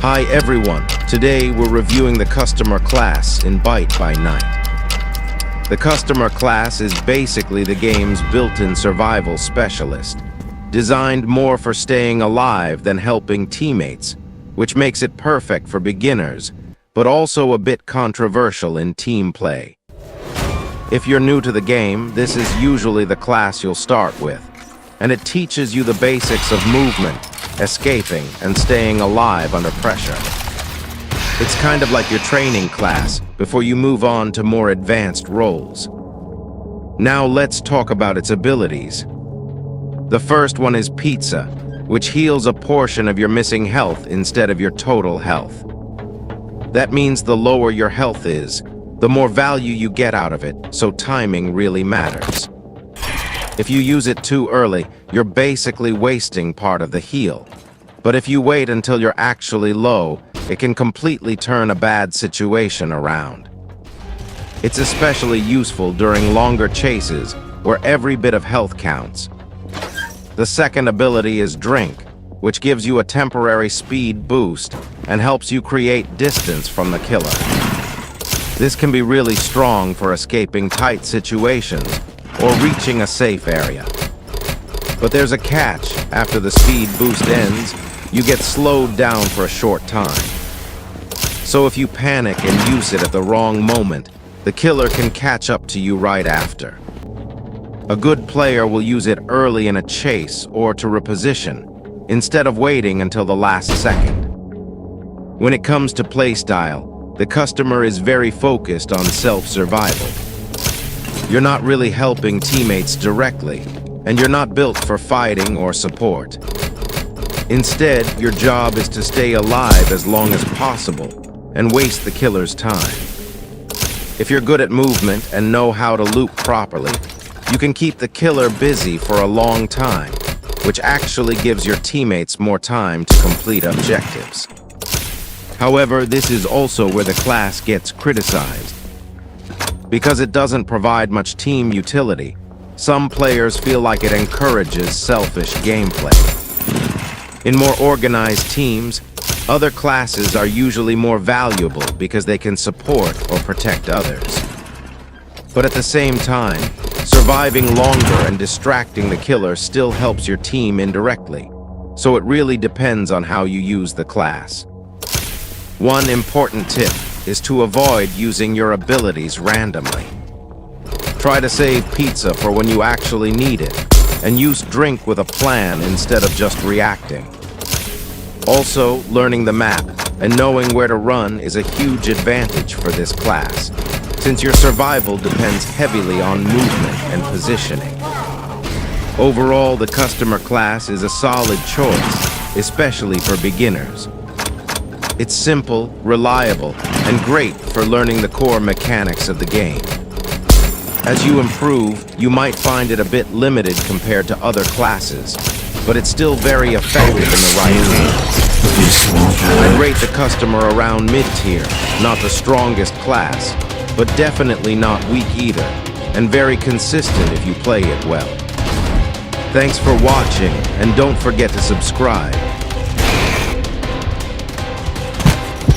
Hi everyone, today we're reviewing the customer class in Byte by Night. The customer class is basically the game's built-in survival specialist, designed more for staying alive than helping teammates, which makes it perfect for beginners, but also a bit controversial in team play. If you're new to the game, this is usually the class you'll start with, and it teaches you the basics of movement, escaping, and staying alive under pressure. It's kind of like your training class before you move on to more advanced roles. Now let's talk about its abilities. The first one is Pizza, which heals a portion of your missing health instead of your total health. That means the lower your health is, the more value you get out of it, so timing really matters. If you use it too early, you're basically wasting part of the heal. But if you wait until you're actually low, it can completely turn a bad situation around. It's especially useful during longer chases, where every bit of health counts. The second ability is Drink, which gives you a temporary speed boost and helps you create distance from the killer. This can be really strong for escaping tight situations or reaching a safe area. But there's a catch. After the speed boost ends, you get slowed down for a short time. So if you panic and use it at the wrong moment, the killer can catch up to you right after. A good player will use it early in a chase or to reposition, instead of waiting until the last second. When it comes to playstyle, the customer is very focused on self-survival. You're not really helping teammates directly, and you're not built for fighting or support. Instead, your job is to stay alive as long as possible and waste the killer's time. If you're good at movement and know how to loop properly, you can keep the killer busy for a long time, which actually gives your teammates more time to complete objectives. However, this is also where the class gets criticized. Because it doesn't provide much team utility, some players feel like it encourages selfish gameplay. In more organized teams, other classes are usually more valuable because they can support or protect others. But at the same time, surviving longer and distracting the killer still helps your team indirectly, so it really depends on how you use the class. One important tip is to avoid using your abilities randomly. Try to save Pizza for when you actually need it, and use Drink with a plan instead of just reacting. Also, learning the map and knowing where to run is a huge advantage for this class, since your survival depends heavily on movement and positioning. Overall, the customer class is a solid choice, especially for beginners. It's simple, reliable, and great for learning the core mechanics of the game. As you improve, you might find it a bit limited compared to other classes, but it's still very effective in the right hands. I'd rate the customer around mid-tier, not the strongest class, but definitely not weak either, and very consistent if you play it well. Thanks for watching, and don't forget to subscribe.